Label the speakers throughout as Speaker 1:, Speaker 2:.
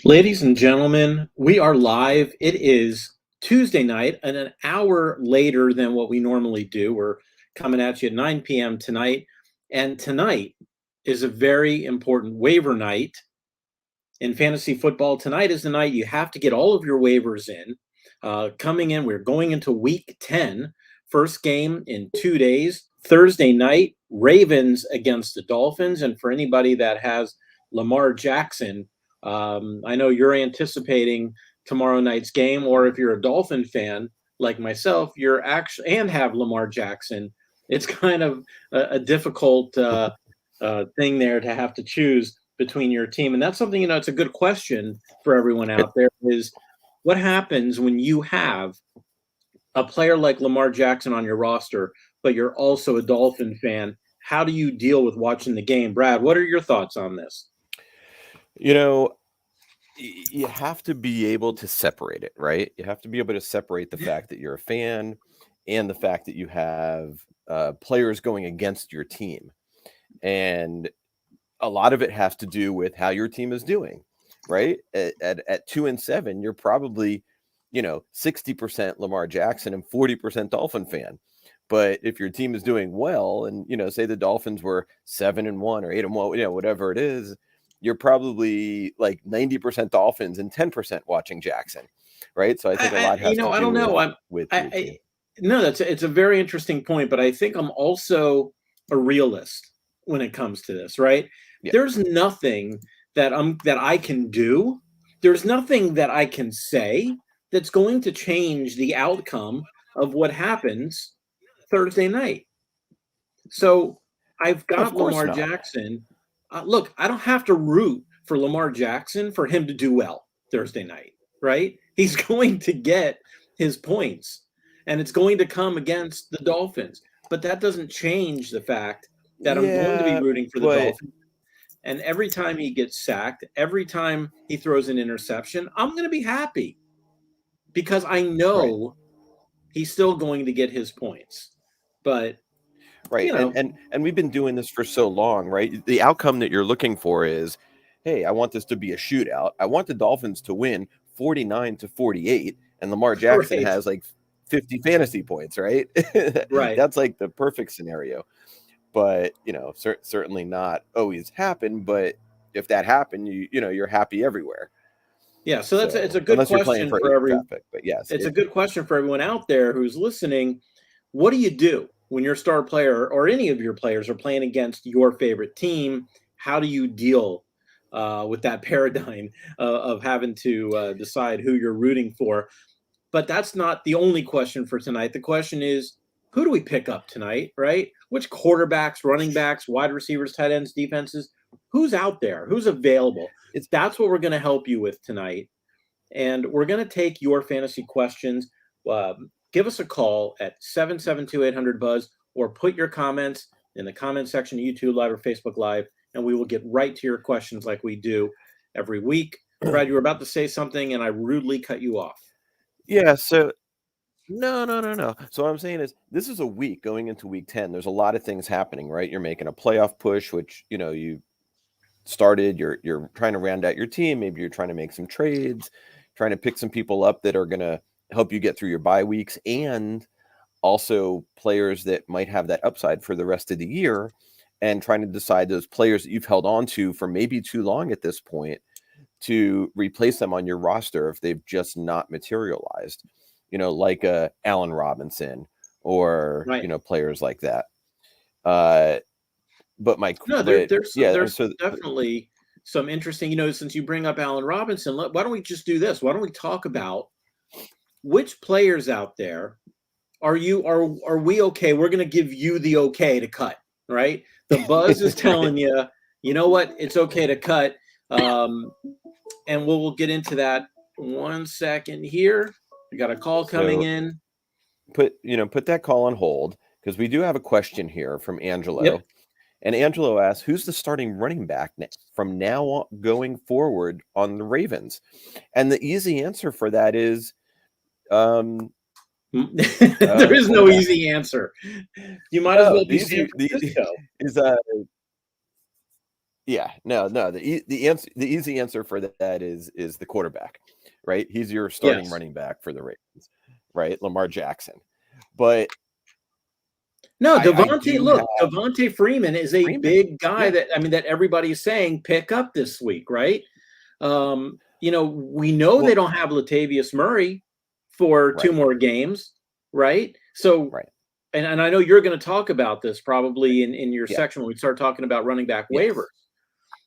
Speaker 1: Ladies and gentlemen, we are live. It is Tuesday night and an hour later than what we normally do. We're coming at you at 9 p.m. tonight. And tonight is a very important waiver night in fantasy football. Tonight is the night you have to get all of your waivers in. Coming in, we're going into week 10, first game in 2 days. Thursday night, Ravens against the Dolphins. And for anybody that has Lamar Jackson, I know you're anticipating tomorrow night's game, or if you're a Dolphin fan like myself, you're actually and have Lamar Jackson. It's kind of a difficult thing there to have to choose between your team, and that's something it's a good question for everyone out there. Is what happens when you have a player like Lamar Jackson on your roster, but you're also a Dolphin fan? How do you deal with watching the game? Brad, what are your thoughts on this?
Speaker 2: You have to be able to separate it, right? You have to be able to separate the fact that you're a fan and the fact that you have players going against your team. And a lot of it has to do with how your team is doing, right? At 2-7, you're probably, 60% Lamar Jackson and 40% Dolphin fan. But if your team is doing well and, say the Dolphins were 7-1 or 8-1, whatever it is, you're probably like 90% Dolphins and 10% watching Jackson, right? So I think a lot has to do
Speaker 1: I don't know.
Speaker 2: with your team.
Speaker 1: No, it's a very interesting point, but I think I'm also a realist when it comes to this, right?
Speaker 2: Yeah.
Speaker 1: There's nothing that I can do. There's nothing that I can say that's going to change the outcome of what happens Thursday night. So I've got Lamar Jackson. Look, I don't have to root for Lamar Jackson for him to do well Thursday night, right? He's going to get his points, and it's going to come against the Dolphins. But that doesn't change the fact that I'm going to be rooting for the Dolphins. And every time he gets sacked, every time he throws an interception, I'm going to be happy because I know he's still going to get his points. But
Speaker 2: right, and we've been doing this for so long, right? The outcome that you're looking for is, hey, I want this to be a shootout. I want the Dolphins to win 49-48, and Lamar Jackson has like 50 fantasy points, right?
Speaker 1: Right.
Speaker 2: That's like the perfect scenario. But certainly not always happen. But if that happened, you're happy everywhere.
Speaker 1: Yeah, so it's a good question for everyone.
Speaker 2: But yes,
Speaker 1: it's a good question for everyone out there who's listening. What do you do when your star player or any of your players are playing against your favorite team? How do you deal with that paradigm of having to decide who you're rooting for? But that's not the only question for tonight. The question is, who do we pick up tonight, right? Which quarterbacks, running backs, wide receivers, tight ends, defenses? Who's out there? Who's available? That's what we're going to help you with tonight. And we're going to take your fantasy questions. Give us a call at 772-800-BUZZ or put your comments in the comment section of YouTube Live or Facebook Live, and we will get right to your questions like we do every week. Brad, you were about to say something, and I rudely cut you off.
Speaker 2: Yeah, so no. So what I'm saying is this is a week going into week 10. There's a lot of things happening, right? You're making a playoff push, which, you started. You're trying to round out your team. Maybe you're trying to make some trades, trying to pick some people up that are going to help you get through your bye weeks, and also players that might have that upside for the rest of the year, and trying to decide those players that you've held on to for maybe too long at this point to replace them on your roster if they've just not materialized, like Allen Robinson or, players like that. But
Speaker 1: there's definitely some interesting, since you bring up Allen Robinson, why don't we just do this? Why don't we talk about which players out there are we okay? We're going to give you the okay to cut, right? The buzz is telling you, you know what? It's okay to cut. And we'll get into that 1 second here. We got a call coming in.
Speaker 2: Put that call on hold because we do have a question here from Angelo.
Speaker 1: Yep.
Speaker 2: And Angelo asks, who's the starting running back from now on going forward on the Ravens? And the easy answer for that is
Speaker 1: there is no easy answer. You might as well be San Francisco.
Speaker 2: Yeah, no. The easy answer for that is the quarterback, right? He's your starting
Speaker 1: Yes.
Speaker 2: running back for the Ravens, right? Lamar Jackson. But
Speaker 1: No,
Speaker 2: I do have
Speaker 1: Devonta Freeman is a
Speaker 2: Freeman.
Speaker 1: big guy
Speaker 2: Yeah,
Speaker 1: that everybody's saying pick up this week, right? We know they
Speaker 2: well,
Speaker 1: don't have Latavius Murray for two
Speaker 2: right,
Speaker 1: more games, right? So,
Speaker 2: right.
Speaker 1: and I know you're going to talk about this probably in your
Speaker 2: Yeah,
Speaker 1: section when we start talking about running back waivers.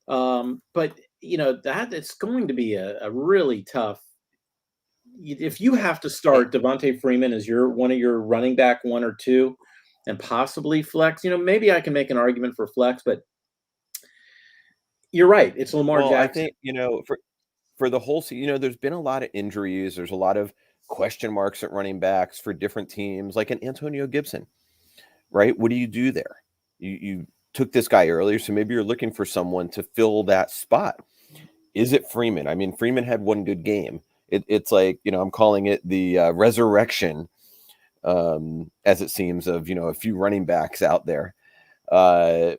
Speaker 2: yes.
Speaker 1: But that it's going to be a really tough. If you have to
Speaker 2: Eh,
Speaker 1: start Devonta Freeman as one of your running back one or two, and possibly flex, maybe I can make an argument for flex, but you're right. It's Lamar
Speaker 2: Well, I
Speaker 1: Jackson.
Speaker 2: think, for the whole season, there's been a lot of injuries. There's a lot of question marks at running backs for different teams, like an Antonio Gibson, right? What do you do there? You took this guy earlier, so maybe you're looking for someone to fill that spot. Is it Freeman? I mean, Freeman had one good game. It's like, I'm calling it the resurrection, as it seems, of, a few running backs out there. So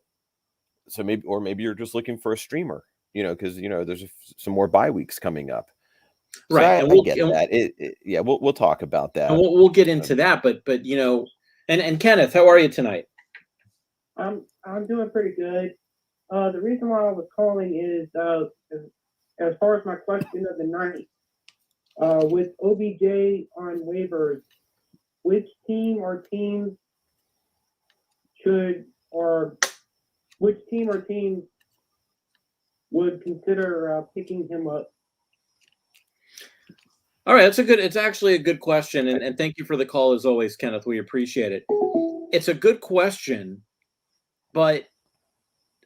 Speaker 2: maybe you're just looking for a streamer, because, there's some more bye weeks coming up. So
Speaker 1: Right,
Speaker 2: I get that. Yeah, we'll talk about
Speaker 1: and
Speaker 2: that.
Speaker 1: we'll get into that, but and Kenneth, how are you tonight?
Speaker 3: I'm doing pretty good. The reason why I was calling is as far as my question of the night, with OBJ on waivers, which team or teams would consider picking him up?
Speaker 1: All right, it's actually a good question, and thank you for the call as always, Kenneth. We appreciate it. It's a good question, but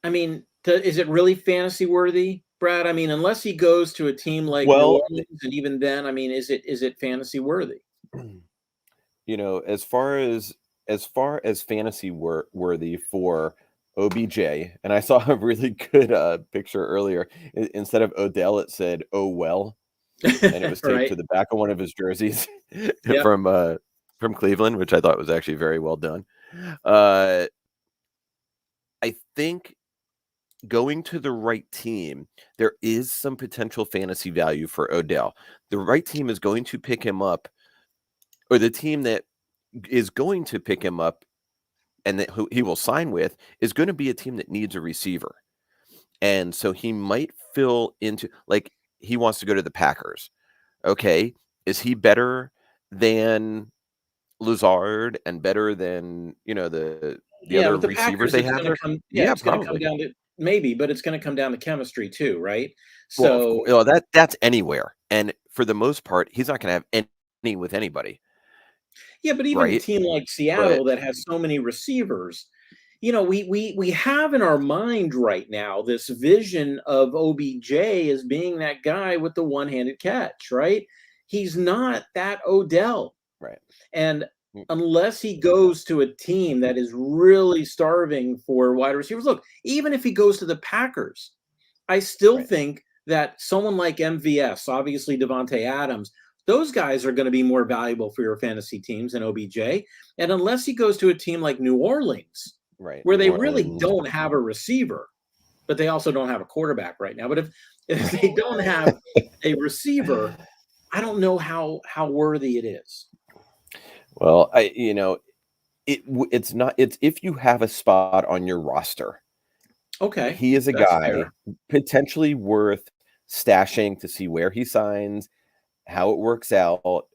Speaker 1: I mean, is it really fantasy worthy, Brad? I mean, unless he goes to a team like New
Speaker 2: Well,
Speaker 1: Orleans, and even then, I mean, is it fantasy worthy?
Speaker 2: as far as fantasy worthy for OBJ, and I saw a really good picture earlier. Instead of Odell, it said "Oh well," and it was taped
Speaker 1: Right.
Speaker 2: to the back of one of his jerseys
Speaker 1: Yep.
Speaker 2: from Cleveland, which I thought was actually very well done. I think going to the right team, there is some potential fantasy value for Odell. The right team is going to pick him up, or the team that is going to pick him up and that who he will sign with is going to be a team that needs a receiver. And so he might fill into, like, he wants to go to the Packers. Okay. Is he better than Lazard and better than, the
Speaker 1: Yeah,
Speaker 2: other
Speaker 1: with the
Speaker 2: receivers
Speaker 1: Packers,
Speaker 2: they
Speaker 1: it's
Speaker 2: have
Speaker 1: going to
Speaker 2: there?
Speaker 1: come. Yeah,
Speaker 2: Yeah,
Speaker 1: it's going to come
Speaker 2: probably.
Speaker 1: down to maybe, but it's going to come down to chemistry too, right?
Speaker 2: Well, of
Speaker 1: So
Speaker 2: course, well, that's anywhere. And for the most part, he's not going to have any with anybody,
Speaker 1: yeah, but even a
Speaker 2: right?
Speaker 1: team like
Speaker 2: But
Speaker 1: Seattle that has so many receivers, we have in our mind right now this vision of OBJ as being that guy with the one-handed catch, right? He's not that Odell.
Speaker 2: right.
Speaker 1: And
Speaker 2: Mm,
Speaker 1: unless he
Speaker 2: no,
Speaker 1: goes to a team that is really starving for wide receivers, look, even if he goes to the Packers, I still
Speaker 2: right.
Speaker 1: think that someone like MVS, obviously Devontae Adams, those guys are going to be more valuable for your fantasy teams than OBJ. And unless he goes to a team like New Orleans,
Speaker 2: Right.
Speaker 1: where
Speaker 2: New
Speaker 1: they really
Speaker 2: Orleans.
Speaker 1: don't have a receiver, but they also don't have a quarterback right now. But if they don't have a receiver, I don't know how worthy it is.
Speaker 2: Well, it's not. It's if you have a spot on your roster,
Speaker 1: Okay,
Speaker 2: he is a
Speaker 1: that's
Speaker 2: guy
Speaker 1: fair.
Speaker 2: potentially worth stashing to see where he signs, how it works out,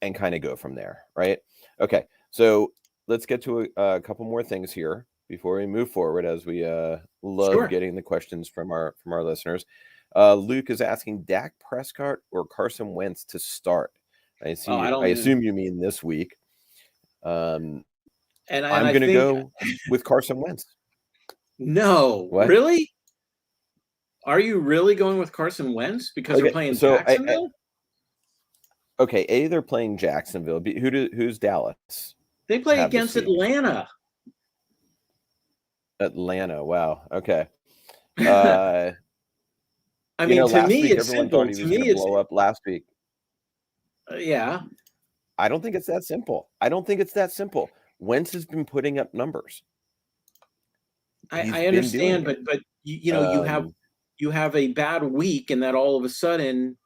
Speaker 2: and kind of go from there, right? Okay, so let's get to a couple more things here before we move forward, as we love
Speaker 1: Sure.
Speaker 2: getting the questions from our listeners. Luke is asking Dak Prescott or Carson Wentz to start.
Speaker 1: Oh, I
Speaker 2: I
Speaker 1: don't.
Speaker 2: assume you mean this week. Um,
Speaker 1: And
Speaker 2: I'm
Speaker 1: I
Speaker 2: going to
Speaker 1: think
Speaker 2: go with Carson Wentz.
Speaker 1: no,
Speaker 2: What?
Speaker 1: really? Are you really going with Carson Wentz because they're
Speaker 2: Okay,
Speaker 1: playing
Speaker 2: so
Speaker 1: Jacksonville?
Speaker 2: okay, A, they're playing Jacksonville. Who's Dallas
Speaker 1: They play
Speaker 2: have this
Speaker 1: against
Speaker 2: week?
Speaker 1: Atlanta.
Speaker 2: Atlanta. Wow. Okay.
Speaker 1: I mean, to
Speaker 2: Last
Speaker 1: me,
Speaker 2: week
Speaker 1: it's
Speaker 2: everyone thought
Speaker 1: simple.
Speaker 2: he
Speaker 1: To
Speaker 2: was going to
Speaker 1: me, it's
Speaker 2: blow up last week.
Speaker 1: yeah.
Speaker 2: I don't think it's that simple. I don't think it's that simple. Wentz has been putting up numbers. He's
Speaker 1: I
Speaker 2: been doing
Speaker 1: understand,
Speaker 2: it.
Speaker 1: but you have a bad week, and that all of a sudden,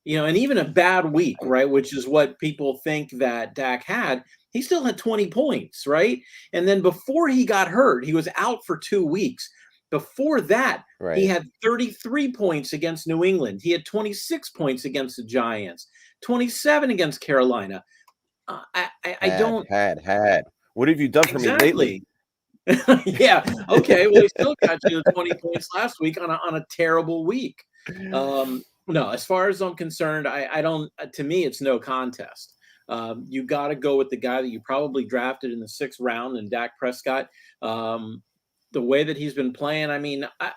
Speaker 1: and even a bad week, right, which is what people think that Dak had, he still had 20 points, right? And then before he got hurt, he was out for 2 weeks. Before that, he had 33 points against New England. He had 26 points against the Giants, 27 against Carolina. I don't.
Speaker 2: What have you done for me lately?
Speaker 1: Yeah. Okay. Well, he still got you the 20 points last week on a terrible week. No, as far as I'm concerned, I don't. To me, it's no contest. You got to go with the guy that you probably drafted in the 6th round, and Dak Prescott. The way that he's been playing, I mean, I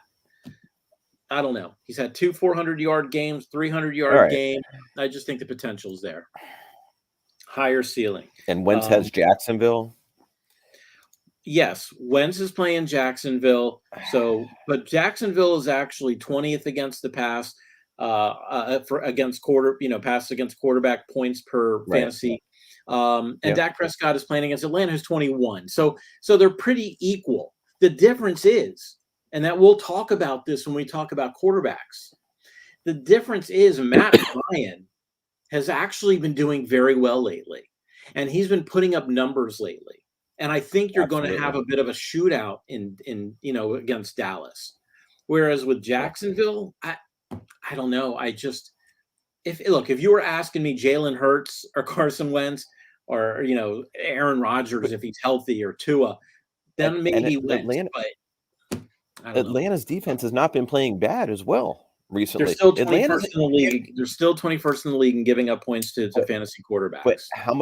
Speaker 1: don't know. He's had 2 400-yard games, 300-yard game. I just think the potential's there. Higher ceiling.
Speaker 2: And Wentz has Jacksonville.
Speaker 1: Yes, Wentz is playing Jacksonville. But Jacksonville is actually 20th against the pass, against pass against quarterback points per fantasy. And Dak Prescott is playing against Atlanta, who's 21. So they're pretty equal. The difference is, and that we'll talk about this when we talk about quarterbacks. The difference is Matt Ryan has actually been doing very well lately, and he's been putting up numbers lately. And I think you're going to have a bit of a shootout in against Dallas. Whereas with Jacksonville, I don't know. If you were asking me Jalen Hurts or Carson Wentz or Aaron Rodgers if he's healthy or Tua, then maybe Wentz.
Speaker 2: Atlanta's defense has not been playing bad as well recently.
Speaker 1: They're still 21st in the league. They're still 21st in the league in giving up points to fantasy quarterbacks.
Speaker 2: But how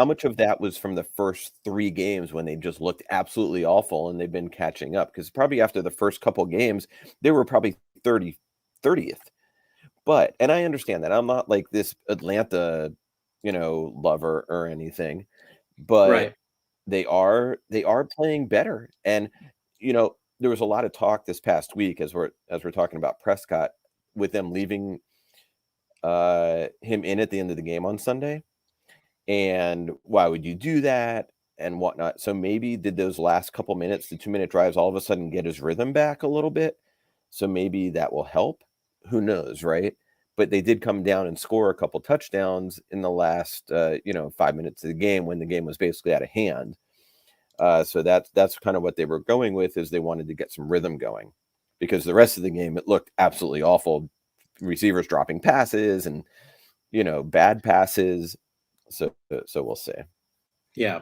Speaker 2: much of that was from the first 3 games when they just looked absolutely awful and they've been catching up? Because probably after the first couple games, they were probably 30th. But, and I understand that. I'm not like this Atlanta, lover or anything. But they are playing better. And, there was a lot of talk this past week as we're talking about Prescott, with them leaving him in at the end of the game on Sunday. And why would you do that and whatnot? So maybe did those last couple minutes, the 2-minute drives, all of a sudden get his rhythm back a little bit? So maybe that will help. Who knows, right? But they did come down and score a couple touchdowns in the last 5 minutes of the game when the game was basically out of hand. So that's kind of what they were going with, is they wanted to get some rhythm going, because the rest of the game, it looked absolutely awful. Receivers dropping passes and, bad passes. So we'll see.
Speaker 1: Yeah.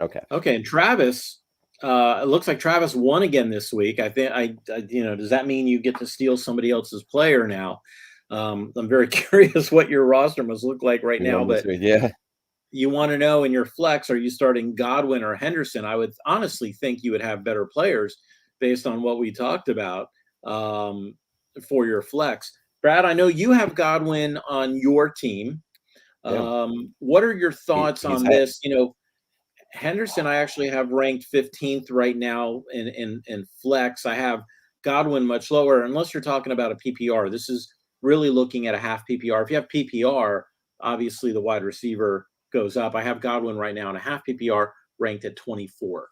Speaker 2: Okay.
Speaker 1: And Travis, it looks like Travis won again this week. I think does that mean you get to steal somebody else's player now? I'm very curious what your roster must look like right now, but you want to know in your flex, are you starting Godwin or Henderson? I would honestly think you would have better players based on what we talked about for your flex. Brad, I know you have Godwin on your team. What are your thoughts on this? Henderson, I actually have ranked 15th right now in flex. I have Godwin much lower, unless you're talking about a PPR. This is really looking at a half PPR. If you have PPR, obviously the wide receiver goes up. I have Godwin right now in a half PPR, ranked at 24,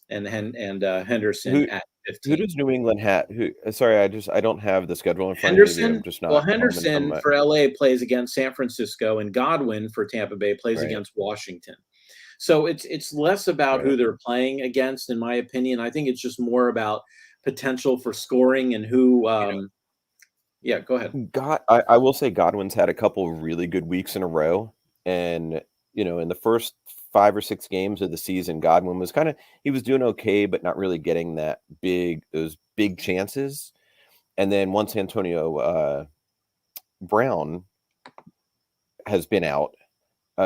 Speaker 1: and Henderson at 15.
Speaker 2: Who does New England have? I don't have the schedule in front
Speaker 1: Henderson,
Speaker 2: of me. I'm just not.
Speaker 1: Henderson for LA plays against San Francisco, and Godwin for Tampa Bay plays against Washington. So it's less about who they're playing against, in my opinion. I think it's just more about potential for scoring and who. Go ahead.
Speaker 2: I will say Godwin's had a couple of really good weeks in a row, and in the first 5 or 6 games of the season, Godwin was he was doing okay, but not really getting those big chances. And then once Antonio Brown has been out,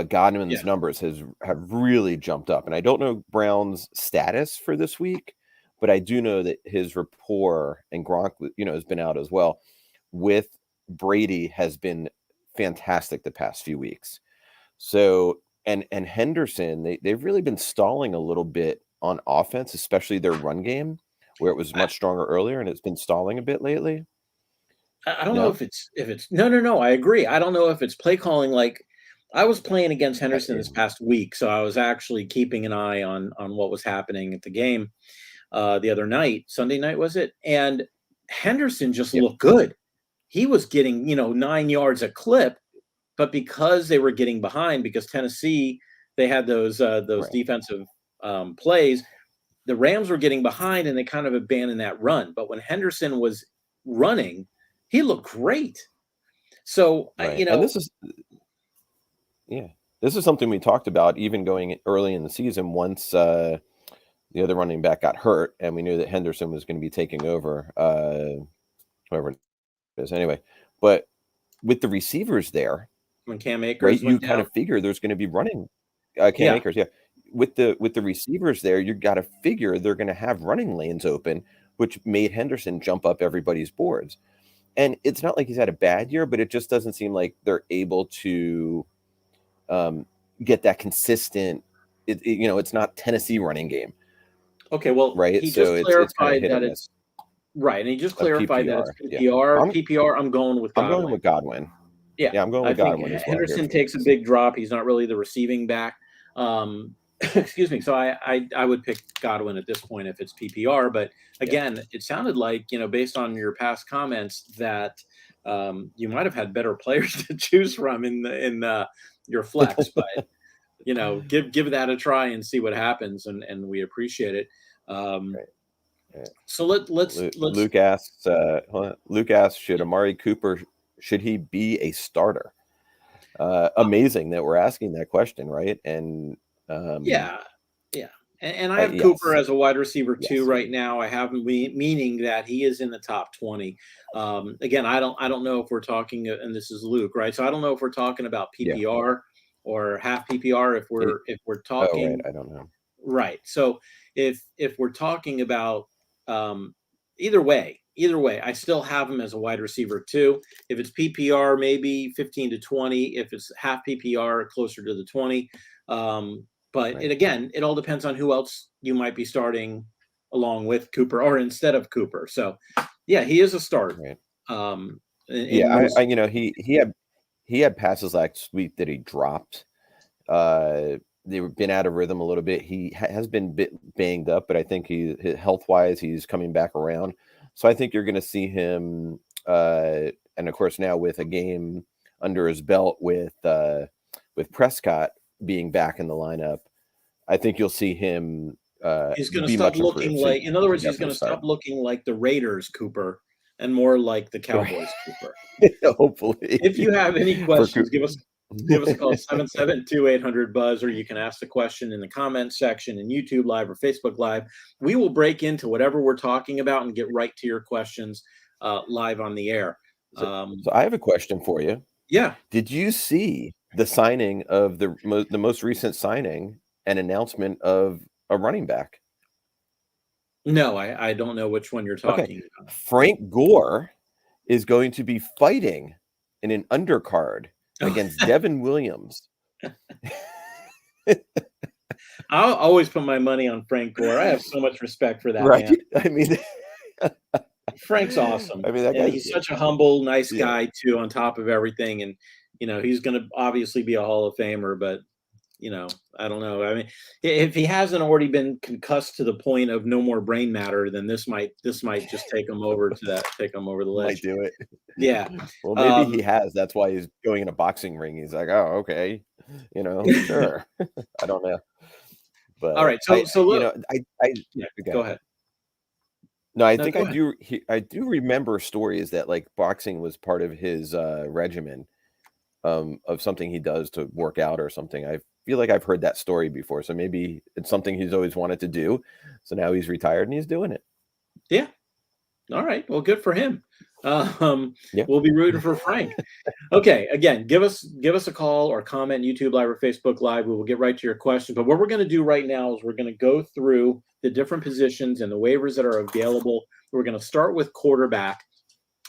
Speaker 2: Godwin's numbers have really jumped up. And I don't know Brown's status for this week, but I do know that his rapport, and Gronk, has been out as well, with Brady has been fantastic the past few weeks. So, and Henderson, they've really been stalling a little bit on offense, especially their run game, where it was much stronger earlier, and it's been stalling a bit lately.
Speaker 1: I don't know if it's no. I agree. I don't know if it's play calling. Like, I was playing against Henderson this past week, so I was actually keeping an eye on what was happening at the game the other night. Sunday night, was it? And Henderson just looked good. He was getting, 9 yards a clip, but because they were getting behind, because Tennessee, they had those defensive plays, the Rams were getting behind and they kind of abandoned that run. But when Henderson was running, he looked great. So,
Speaker 2: and this is something we talked about even going early in the season once the other running back got hurt and we knew that Henderson was going to be taking over, whoever it is anyway. But with the receivers there,
Speaker 1: when Cam Akers,
Speaker 2: right, you kind of figure there's going to be running Cam Akers, with the receivers there, you got to figure they're going to have running lanes open, which made Henderson jump up everybody's boards. And it's not like he's had a bad year, but it just doesn't seem like they're able to get that consistent. It's not Tennessee running game.
Speaker 1: Okay, well,
Speaker 2: right.
Speaker 1: He
Speaker 2: so
Speaker 1: just clarified
Speaker 2: that
Speaker 1: it's right, and he just clarified
Speaker 2: PPR,
Speaker 1: that it's PPR. PPR. I'm going with Godwin.
Speaker 2: I'm going with Godwin.
Speaker 1: Yeah,
Speaker 2: I'm going with Godwin.
Speaker 1: Henderson takes a big drop. He's not really the receiving back. Excuse me. So I would pick Godwin at this point if it's PPR. But again, it sounded like, based on your past comments, that you might have had better players to choose from in your flex. But give that a try and see what happens, and we appreciate it. So let's
Speaker 2: Luke asks, should Amari Cooper, should he be a starter? Amazing that we're asking that question, right? And
Speaker 1: and I have Cooper as a wide receiver too right now. I have him, meaning that he is in the top 20. Again, I don't know if we're talking, and this is Luke, right? So I don't know if we're talking about PPR or half PPR. If we're talking,
Speaker 2: I don't know.
Speaker 1: Right. So if we're talking about either way, I still have him as a wide receiver too. If it's PPR, maybe 15 to 20. If it's half PPR, closer to the 20. But it all depends on who else you might be starting along with Cooper or instead of Cooper. So he is a starter.
Speaker 2: Right. He had passes last week that he dropped. They've been out of rhythm a little bit. He has been banged up, but I think health-wise, he's coming back around. So I think you're going to see him, and of course now with a game under his belt with Prescott being back in the lineup, I think you'll see him.
Speaker 1: He's going to stop looking like, in other words, he's going to stop looking like the Raiders Cooper and more like the Cowboys Cooper.
Speaker 2: Hopefully.
Speaker 1: If you have any questions, give us a call, 772-800-BUZZ, or you can ask the question in the comment section in YouTube Live or Facebook Live. We will break into whatever we're talking about and get right to your questions live on the air.
Speaker 2: So I have a question for you.
Speaker 1: Yeah.
Speaker 2: Did you see the signing of the most recent signing and announcement of a running back?
Speaker 1: No, I don't know which one you're talking about.
Speaker 2: Frank Gore is going to be fighting in an undercard against Devin Williams.
Speaker 1: I'll always put my money on Frank Gore. I have so much respect for that man.
Speaker 2: I mean,
Speaker 1: Frank's awesome.
Speaker 2: I mean,
Speaker 1: he's such a humble, nice guy too, on top of everything. And, he's going to obviously be a Hall of Famer, but, I don't know. I mean, if he hasn't already been concussed to the point of no more brain matter, then this might just take him over the list.
Speaker 2: Might do it.
Speaker 1: Yeah.
Speaker 2: Well, maybe he has. That's why he's going in a boxing ring. He's like, oh, okay. Sure. I don't know. But
Speaker 1: all right. So look, go ahead.
Speaker 2: No, I think I do remember stories that like boxing was part of his regimen of something he does to work out or something. I feel like I've heard that story before. So maybe it's something he's always wanted to do. So now he's retired and he's doing it.
Speaker 1: Yeah. All right. Well, good for him. We'll be rooting for Frank. Okay. Again, give us a call or comment YouTube Live or Facebook Live. We will get right to your question. But what we're going to do right now is we're going to go through the different positions and the waivers that are available. We're going to start with quarterback.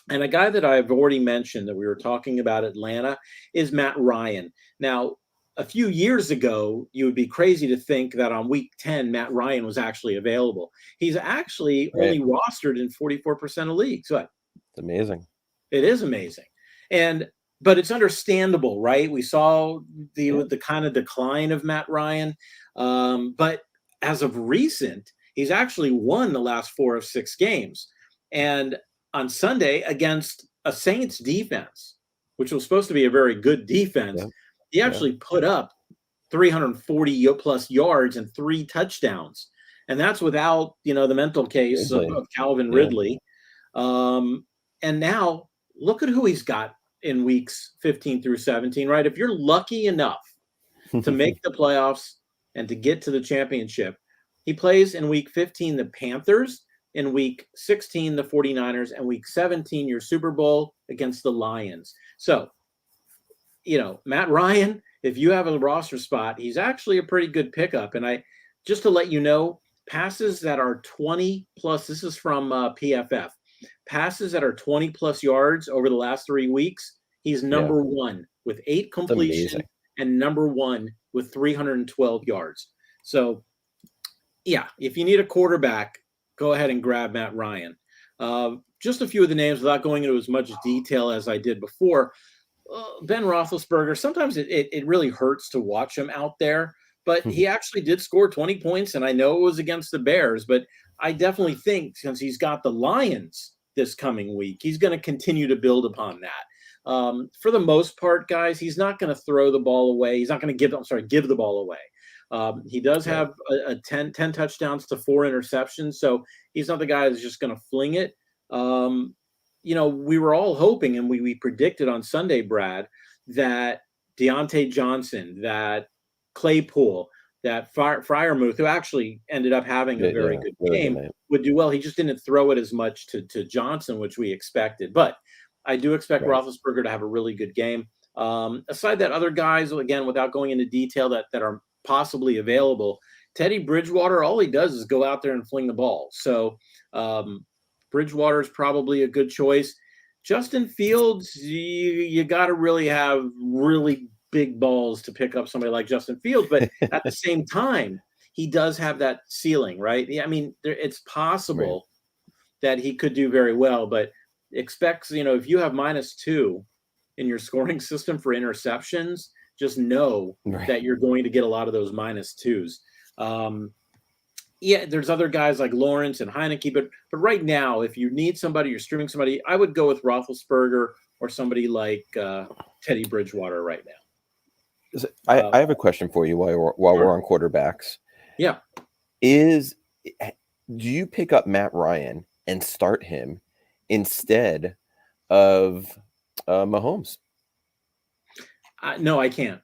Speaker 1: And a guy that I've already mentioned that we were talking about Atlanta is Matt Ryan. Now, a few years ago, you would be crazy to think that on week 10, Matt Ryan was actually available. He's actually only rostered in 44% of leagues. So
Speaker 2: it's amazing.
Speaker 1: It is amazing. But it's understandable, right? We saw the kind of decline of Matt Ryan. But as of recent, he's actually won the last 4 of 6 games. And on Sunday against a Saints defense, which was supposed to be a very good defense. He actually put up 340 plus yards and 3 touchdowns. And that's without, the mental case of Calvin Ridley. And now look at who he's got in weeks 15 through 17, right? If you're lucky enough to make the playoffs and to get to the championship, he plays in week 15 the Panthers, in week 16 the 49ers, and week 17 your Super Bowl against the Lions. So, Matt Ryan, if you have a roster spot, he's actually a pretty good pickup. And just to let you know, passes that are 20 plus, this is from PFF, passes that are 20 plus yards over the last 3 weeks, he's number one with 8 completions and number one with 312 yards. So, if you need a quarterback, go ahead and grab Matt Ryan. Just a few of the names without going into as much detail as I did before. Ben Roethlisberger, sometimes it really hurts to watch him out there, but he actually did score 20 points, and I know it was against the Bears, but I definitely think since he's got the Lions this coming week, he's going to continue to build upon that. For the most part, guys, he's not going to throw the ball away. He's not going to give the ball away. He does have a 10 touchdowns to 4 interceptions, so he's not the guy that's just going to fling it. We were all hoping, and we predicted on Sunday, Brad, that Deontay Johnson, that Claypool, that Freiermuth, who actually ended up having a very good game, would do well. He just didn't throw it as much to Johnson, which we expected. But I do expect Roethlisberger to have a really good game. Aside that, other guys, again, without going into detail that are possibly available, Teddy Bridgewater, all he does is go out there and fling the ball. So Bridgewater is probably a good choice. Justin Fields, you got to really have really big balls to pick up somebody like Justin Fields, but at the same time, he does have that ceiling, right? I mean, it's possible that he could do very well, but expects, if you have -2 in your scoring system for interceptions, just know that you're going to get a lot of those -2s. There's other guys like Lawrence and Heineke, but right now, if you need somebody, you're streaming somebody, I would go with Roethlisberger or somebody like Teddy Bridgewater right now.
Speaker 2: I have a question for you while we're on quarterbacks.
Speaker 1: Yeah.
Speaker 2: Do you pick up Matt Ryan and start him instead of Mahomes?
Speaker 1: No, I can't.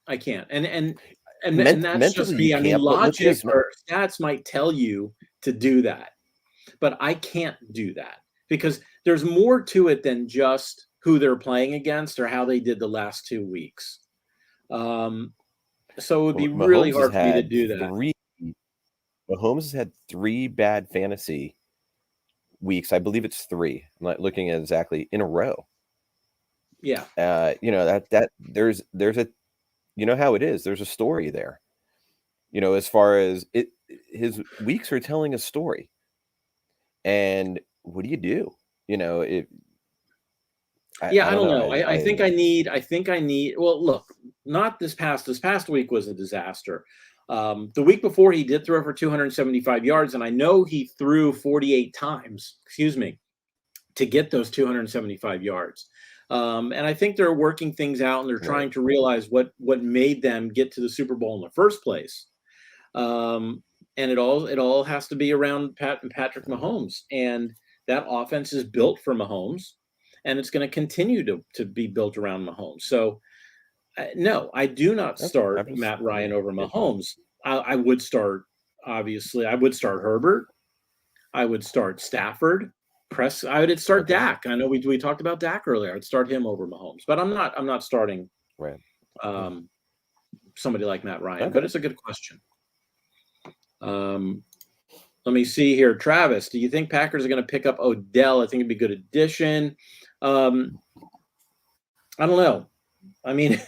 Speaker 1: And that's just me. I mean, logic or stats might tell you to do that, but I can't do that because there's more to it than just who they're playing against or how they did the last 2 weeks. So it would be really hard for me to do that.
Speaker 2: Mahomes has had 3 bad fantasy weeks. I believe it's 3. I'm not looking at exactly in a row.
Speaker 1: Yeah.
Speaker 2: That there's a, how it is. There's a story there. As far as his weeks are telling a story. And what do you do?
Speaker 1: I don't know. I think I need. Well, look, not this past week was a disaster. The week before he did throw for 275 yards, and I know he threw 48 times, to get those 275 yards. And I think they're working things out, and they're trying to realize what made them get to the Super Bowl in the first place. And it all has to be around Patrick Mahomes, and that offense is built for Mahomes. And it's going to continue to be built around Mahomes. So, no, I do not start Matt Ryan over Mahomes. I would start, obviously, I would start Herbert. I would start Stafford. I would start Dak. I know we talked about Dak earlier. I'd start him over Mahomes. But I'm not starting somebody like Matt Ryan. But it's a good question. Let me see here. Travis, do you think Packers are going to pick up Odell? I think it'd be a good addition. I don't know. I mean,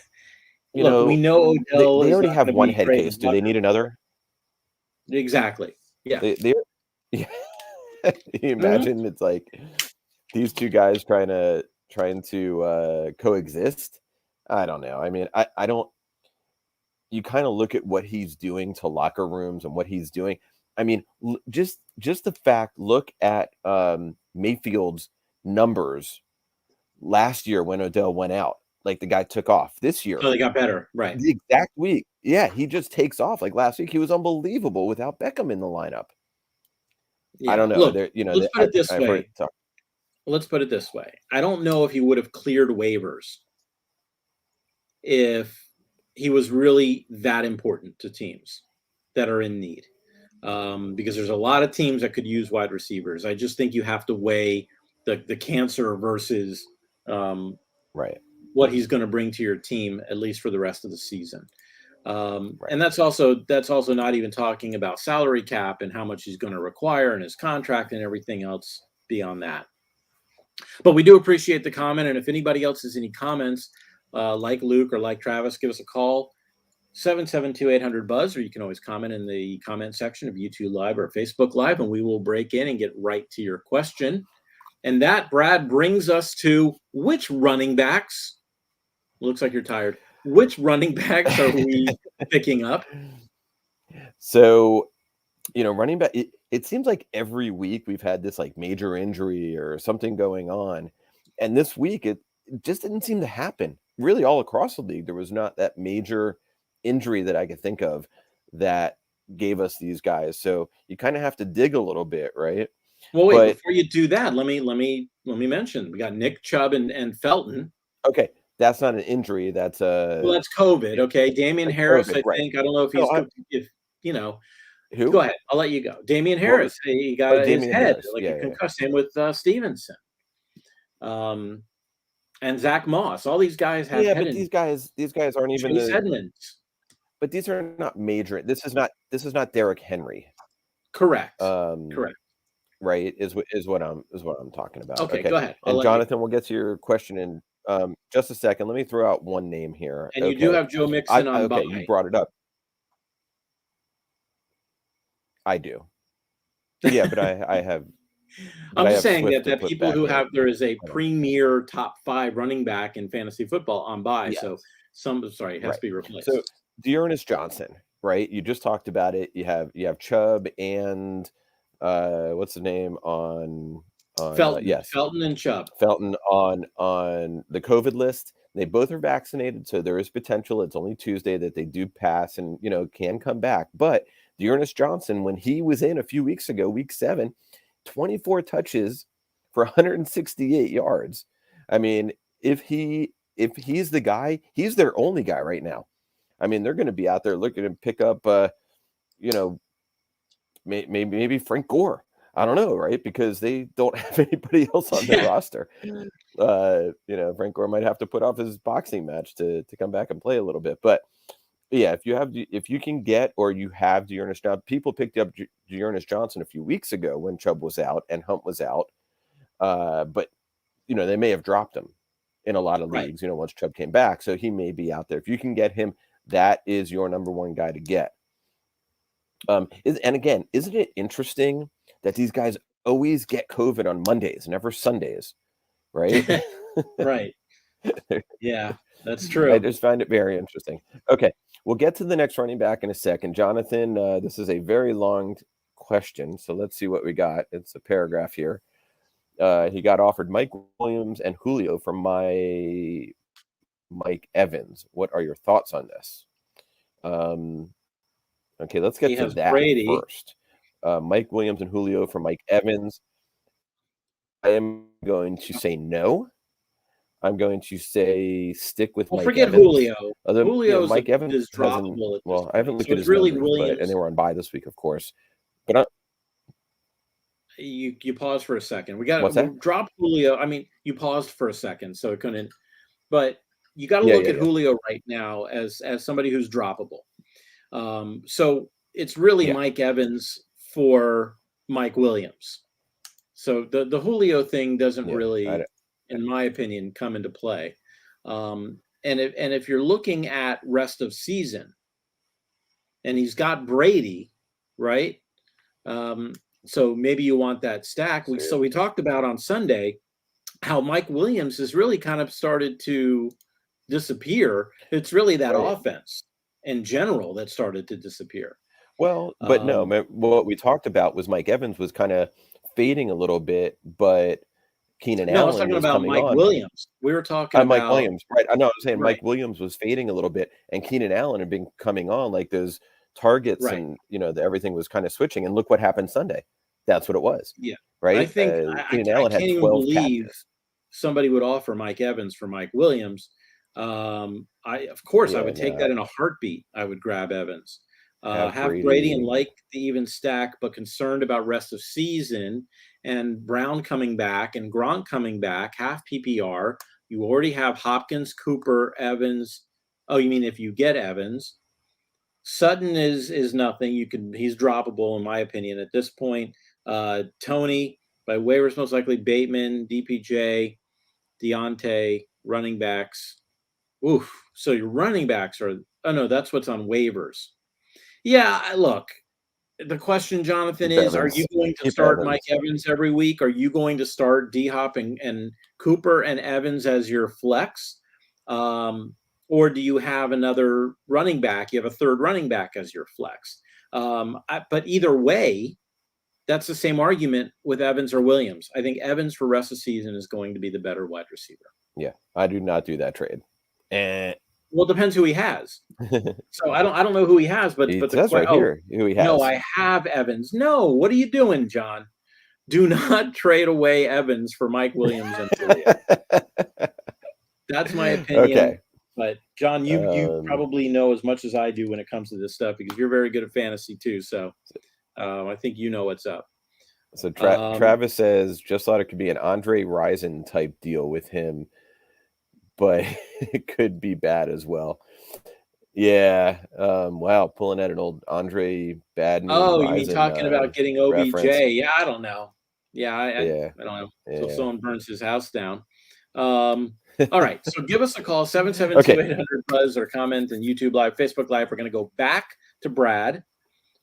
Speaker 1: look, we know Odell.
Speaker 2: They already have one head case. Do they need another?
Speaker 1: Exactly. Yeah.
Speaker 2: Can you imagine? It's like these two guys trying to coexist. I don't know. I mean, I don't. You kind of look at what he's doing to locker rooms and what he's doing. I mean, just the fact. Look at Mayfield's numbers last year when Odell went out. Like the guy took off. This year,
Speaker 1: So they got better, right?
Speaker 2: The exact week, yeah, he just takes off. Like last week, he was unbelievable without Beckham in the lineup.
Speaker 1: Yeah.
Speaker 2: I don't know.
Speaker 1: Look,
Speaker 2: Let's
Speaker 1: put it this way. Let's put it this way. I don't know if he would have cleared waivers if he was really that important to teams that are in need. Because there's a lot of teams that could use wide receivers. I just think you have to weigh the cancer versus
Speaker 2: right.
Speaker 1: what he's going to bring to your team, at least for the rest of the season. And that's also not even talking about salary cap and how much he's going to require in his contract and everything else beyond that. But we do appreciate the comment. And if anybody else has any comments, like Luke or like Travis, give us a call, 772-800-BUZZ, or you can always comment in the comment section of YouTube Live or Facebook Live, and we will break in and get right to your question. And that, Brad, brings us to which running backs, looks like you're tired, which running backs are we picking up?
Speaker 2: So, running back, it seems like every week we've had this like major injury or something going on. And this week, it just didn't seem to happen. Really, all across the league, there was not that major injury that I could think of that gave us these guys. So you kind of have to dig a little bit, right?
Speaker 1: Well, wait, before you do that, let me mention we got Nick Chubb and Felton.
Speaker 2: Okay, that's not an injury. That's
Speaker 1: that's COVID. Okay, Damian Harris. COVID, I think I don't know if he's Who? Go ahead. I'll let you go. Damian Harris. He got his head Harris. A concussion with Stevenson. And Zach Moss. All these guys have.
Speaker 2: Yeah, but these guys aren't even
Speaker 1: Edmonds.
Speaker 2: But these are not major. This is not Derrick Henry.
Speaker 1: Correct. Correct.
Speaker 2: Right is what I'm talking about.
Speaker 1: Okay. Go ahead.
Speaker 2: And Jonathan, we'll get to your question in just a second. Let me throw out one name here.
Speaker 1: And you do have Joe Mixon on bye.
Speaker 2: You brought it up. I do. Yeah, but I have.
Speaker 1: I'm just saying that people who have there is a premier top 5 running back in fantasy football on bye. Yes. So it has to be replaced.
Speaker 2: So Ernest Johnson, right? You just talked about it. You have Chubb and what's the name on
Speaker 1: Felton?
Speaker 2: Yes,
Speaker 1: Felton and Chubb.
Speaker 2: Felton on the COVID list. They both are vaccinated, so there is potential. It's only Tuesday that they do pass and can come back. But Ernest Johnson, when he was in a few weeks ago, week 7, 24 touches for 168 yards. I mean, if he's the guy, he's their only guy right now. I mean, they're going to be out there looking to pick up, maybe Frank Gore. I don't know, right? Because they don't have anybody else on their roster. Frank Gore might have to put off his boxing match to come back and play a little bit. But yeah, if you can get or you have Ernest Johnson, people picked up Ernest Johnson a few weeks ago when Chubb was out and Hunt was out. But they may have dropped him in a lot of leagues, once Chubb came back. So he may be out there. If you can get him, that is your number one guy to get. And again, isn't it interesting that these guys always get COVID on Mondays, never Sundays, right?
Speaker 1: Right. Yeah, that's true.
Speaker 2: I just find it very interesting. Okay, we'll get to the next running back in a second. Jonathan, this is a very long question, so let's see what we got. It's a paragraph here. He got offered Mike Williams and Julio from Mike Evans. What are your thoughts on this? Okay, let's get to that first. Mike Williams and Julio from Mike Evans. I am going to say no. I'm going to say stick with Mike
Speaker 1: forget
Speaker 2: Evans.
Speaker 1: Julio. Julio,
Speaker 2: Mike Evans
Speaker 1: is droppable.
Speaker 2: Well, I haven't looked at his numbers, and they were on bye this week, of course. But
Speaker 1: you paused for a second. We got to drop Julio. I mean, you paused for a second, so it couldn't. But you got to look at Julio right now as somebody who's droppable. So it's really Mike Evans for Mike Williams. So the Julio thing doesn't really, in my opinion, come into play. And if you're looking at rest of season, and he's got Brady, right? So maybe you want that stack. So we talked about on Sunday how Mike Williams has really kind of started to disappear. It's really that offense in general that started to disappear.
Speaker 2: Well, but no, what we talked about was Mike Evans was kind of fading a little bit, but Keenan
Speaker 1: No, I was
Speaker 2: Allen
Speaker 1: talking
Speaker 2: was
Speaker 1: about
Speaker 2: coming
Speaker 1: Mike
Speaker 2: on.
Speaker 1: Williams. We were talking
Speaker 2: Mike
Speaker 1: about
Speaker 2: Williams, right? I know. I'm saying
Speaker 1: right,
Speaker 2: Mike Williams was fading a little bit, and Keenan Allen had been coming on like those targets,
Speaker 1: right.
Speaker 2: and everything was kind of switching. And look what happened Sunday. That's what it was,
Speaker 1: Yeah. I
Speaker 2: right?
Speaker 1: think
Speaker 2: Keenan
Speaker 1: I
Speaker 2: Allen had
Speaker 1: can't even
Speaker 2: 12
Speaker 1: believe
Speaker 2: catches.
Speaker 1: somebody would offer Mike Evans for Mike Williams. Of course I
Speaker 2: Yeah,
Speaker 1: would take that in a heartbeat. I would grab Evans. Have Brady and like the even stack, but concerned about rest of season and Brown coming back and Gronk coming back, half PPR. You already have Hopkins, Cooper, Evans. Oh, you mean if you get Evans? Sutton is nothing. He's droppable in my opinion at this point. Tony by waivers most likely Bateman, DPJ, Deontay, running backs. Oof. So your running backs are no, that's what's on waivers. Yeah, look. The question, Jonathan,
Speaker 2: keep
Speaker 1: is: are
Speaker 2: Evans.
Speaker 1: you going to
Speaker 2: Keep
Speaker 1: start
Speaker 2: Evans.
Speaker 1: Mike Evans every week? Are you going to start D-Hop and Cooper and Evans as your flex? Or do you have another running back? You have a third running back as your flex. But either way, that's the same argument with Evans or Williams. I think Evans for rest of the season is going to be the better wide receiver.
Speaker 2: Yeah, I do not do that trade.
Speaker 1: Well, it depends who he has. So I don't know who he has, but
Speaker 2: It
Speaker 1: the
Speaker 2: says right here who he has.
Speaker 1: No, I have Evans. No, what are you doing, John? Do not trade away Evans for Mike Williams and Julio. That's my opinion.
Speaker 2: Okay.
Speaker 1: But John, you probably know as much as I do when it comes to this stuff because you're very good at fantasy too. So I think you know what's up.
Speaker 2: So Travis says just thought it could be an Andre Rison type deal with him, but it could be bad as well. Yeah. Wow. Pulling at an old Andre Badman.
Speaker 1: Oh, you mean talking about getting OBJ?
Speaker 2: Reference.
Speaker 1: Yeah, I don't know. Yeah, I don't know. Yeah. So someone burns his house down. All right. So give us a call, 772-800-BUZZ, or comment in YouTube Live, Facebook Live. We're going to go back to Brad,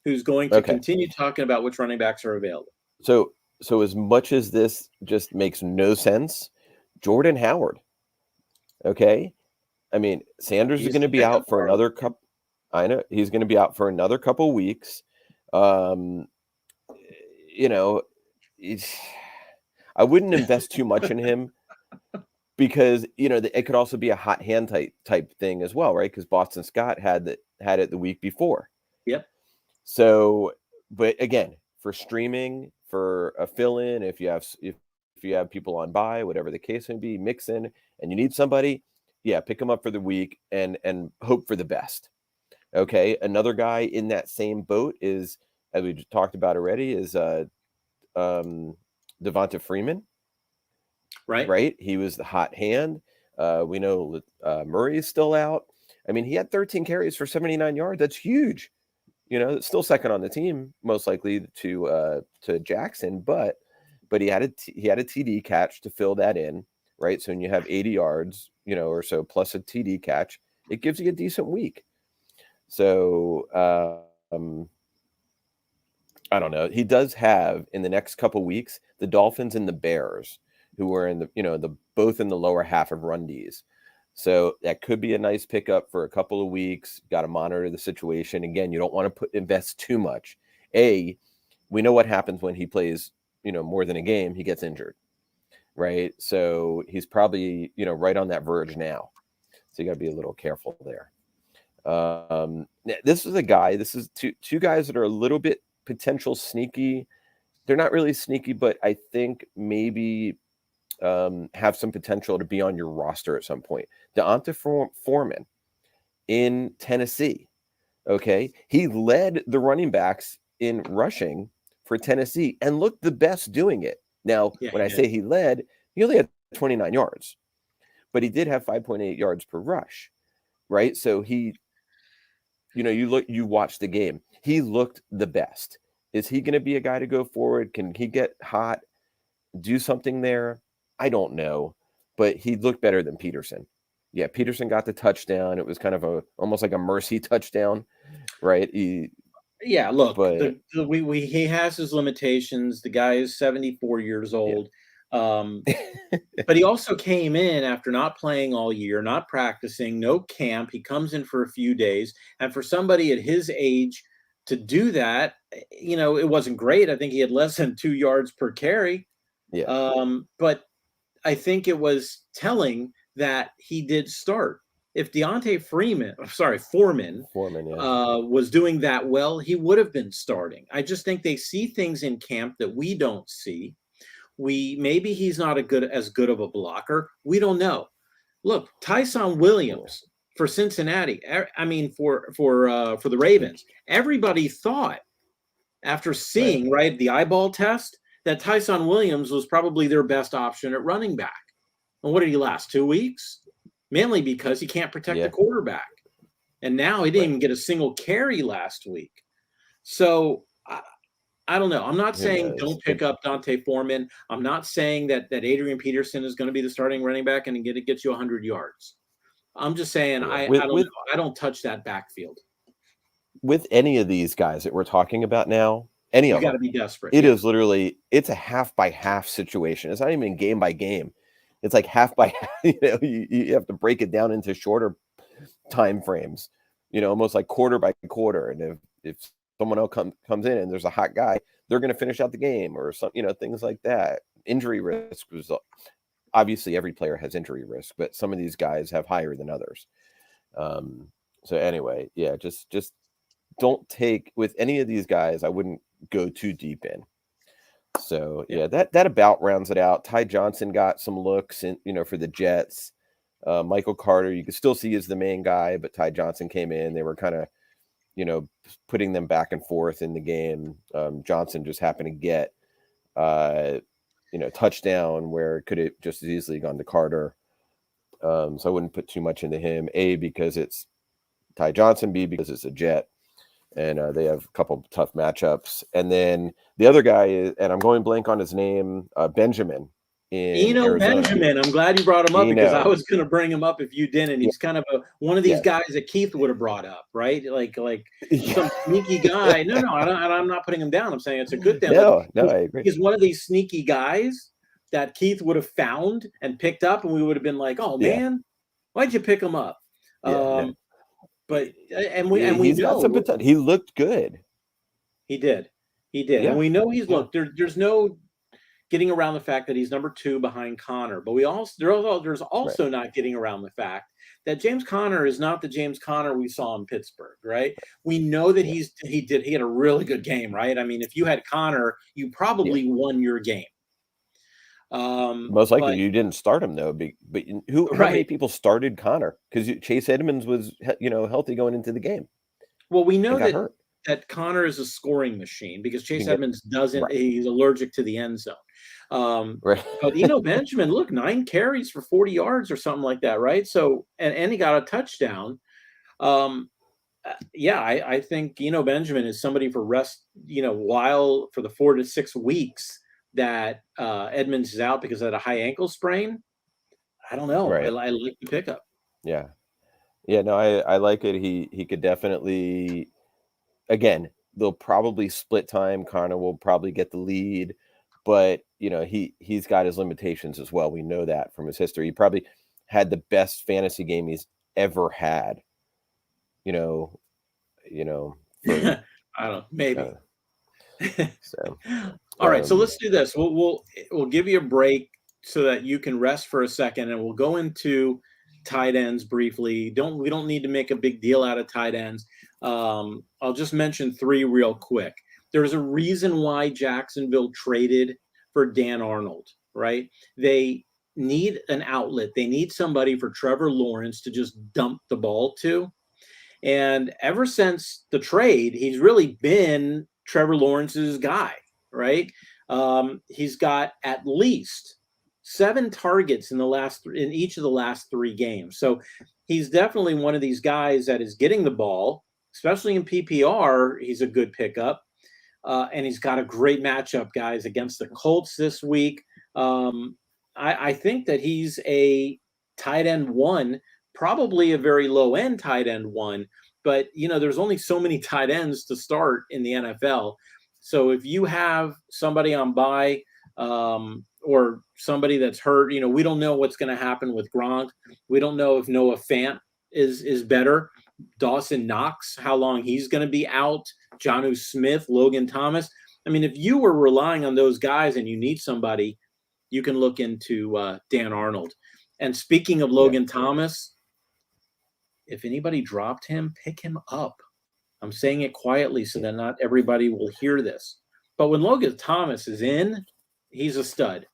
Speaker 1: who's going to continue talking about which running backs are available.
Speaker 2: So as much as this just makes no sense, Jordan Howard. Okay. I mean, Sanders is going to be out for another couple. I know he's going to be out for another couple weeks. I wouldn't invest too much in him because it could also be a hot hand type thing as well, right? Because Boston Scott had it the week before.
Speaker 1: Yep.
Speaker 2: So, but again, for streaming, for a fill-in, if you have people on bye, whatever the case may be, mix in, and you need somebody. Yeah, pick him up for the week and hope for the best. Okay, another guy in that same boat is, as we just talked about already, is Devonta Freeman. Right. He was the hot hand. We know Murray is still out. I mean, he had 13 carries for 79 yards. That's huge. It's still second on the team, most likely to Jackson, but he had a TD catch to fill that in. Right. So when you have 80 yards, or so plus a TD catch, it gives you a decent week. So I don't know. He does have in the next couple weeks the Dolphins and the Bears, who are in the both in the lower half of run Ds. So that could be a nice pickup for a couple of weeks. Got to monitor the situation. Again, you don't want to invest too much. We know what happens when he plays, more than a game. He gets injured. Right. So he's probably, right on that verge now. So you got to be a little careful there. This is two guys that are a little bit potential sneaky. They're not really sneaky, but I think maybe have some potential to be on your roster at some point. Devonta Freeman in Tennessee. Okay. He led the running backs in rushing for Tennessee and looked the best doing it. Now, when I say he led, he only had 29 yards, but he did have 5.8 yards per rush, right? So he, you watch the game. He looked the best. Is he going to be a guy to go forward? Can he get hot, do something there? I don't know, but he looked better than Peterson. Yeah, Peterson got the touchdown. It was kind of almost like a mercy touchdown, right?
Speaker 1: Yeah, look, he has his limitations. The guy is 74 years old. Yeah. But he also came in after not playing all year, not practicing, no camp. He comes in for a few days. And for somebody at his age to do that, it wasn't great. I think he had less than 2 yards per carry.
Speaker 2: Yeah.
Speaker 1: But I think it was telling that he did start. If Foreman,
Speaker 2: yeah.
Speaker 1: was doing that well, he would have been starting. I just think they see things in camp that we don't see. Maybe he's not as good of a blocker. We don't know. Look, Tyson Williams for Cincinnati. I mean, for the Ravens. Everybody thought after seeing the eyeball test that Tyson Williams was probably their best option at running back. And what did he last 2 weeks? Mainly because he can't protect the quarterback. And now he didn't even get a single carry last week. So I don't know. I'm not saying don't pick up D'Onta Foreman. I'm not saying that Adrian Peterson is going to be the starting running back and it gets you 100 yards. I'm just saying I don't know. I don't touch that backfield.
Speaker 2: With any of these guys that we're talking about now, you
Speaker 1: got to be desperate.
Speaker 2: It is literally, it's a half by half situation. It's not even game by game. It's like half by half. You have to break it down into shorter time frames. Almost like quarter by quarter. And if someone else comes in and there's a hot guy, they're going to finish out the game or something. Things like that. Injury risk was obviously every player has injury risk, but some of these guys have higher than others. So anyway, yeah, just don't take with any of these guys. I wouldn't go too deep in. So yeah, that about rounds it out. Ty Johnson got some looks in, for the Jets. Michael Carter, you could still see as the main guy, but Ty Johnson came in. They were kind of, putting them back and forth in the game. Johnson just happened to get, touchdown where it could have just as easily gone to Carter. So I wouldn't put too much into him. A, because it's Ty Johnson. B, because it's a Jet. And they have a couple of tough matchups. And then the other guy is, and I'm going blank on his name, Benjamin.
Speaker 1: Arizona. Benjamin. I'm glad you brought him up because I was going to bring him up if you didn't. He's kind of one of these guys that Keith would have brought up, right? Like some sneaky guy. No, I'm not putting him down. I'm saying it's a good thing.
Speaker 2: No, I agree.
Speaker 1: He's one of these sneaky guys that Keith would have found and picked up, and we would have been like, "Oh man, why'd you pick him up?" But we know
Speaker 2: some potential. He looked good.
Speaker 1: He did, yeah. And we know he's looked. There's no getting around the fact that he's number 2 behind Connor. But there's also not getting around the fact that James Conner is not the James Conner we saw in Pittsburgh, right? We know that he had a really good game, right? I mean, if you had Connor, you probably won your game.
Speaker 2: Most likely you didn't start him though, but how many people started Connor? Because Chase Edmonds was healthy going into the game.
Speaker 1: Well, we know that Connor is a scoring machine because Chase Edmonds doesn't. He's allergic to the end zone. But Benjamin, look, 9 carries for 40 yards or something like that, right? So and he got a touchdown. I think Benjamin is somebody for rest. While for the 4 to 6 weeks that Edmonds is out because of a high ankle sprain. I don't know. I like the pickup.
Speaker 2: Yeah. No, I like it. He could definitely. Again, they'll probably split time. Connor will probably get the lead, but he's got his limitations as well. We know that from his history. He probably had the best fantasy game he's ever had.
Speaker 1: I don't know, maybe.
Speaker 2: So,
Speaker 1: all right. So let's do this. We'll give you a break so that you can rest for a second, and we'll go into tight ends briefly. We don't need to make a big deal out of tight ends. I'll just mention 3 real quick. There's a reason why Jacksonville traded for Dan Arnold, right? They need an outlet. They need somebody for Trevor Lawrence to just dump the ball to. And ever since the trade, he's really been Trevor Lawrence's guy, right? He's got at least 7 targets in each of the last 3 games. So he's definitely one of these guys that is getting the ball, especially in PPR. He's a good pickup. And he's got a great matchup, guys, against the Colts this week. I think that he's a tight end 1, probably a very low end tight end 1. But, there's only so many tight ends to start in the NFL. So if you have somebody on bye or somebody that's hurt, we don't know what's going to happen with Gronk. We don't know if Noah Fant is better. Dawson Knox, how long he's going to be out. Jonnu Smith, Logan Thomas. I mean, if you were relying on those guys and you need somebody, you can look into Dan Arnold. And speaking of Logan Thomas, if anybody dropped him, pick him up. I'm saying it quietly so that not everybody will hear this. But when Logan Thomas is in, he's a stud.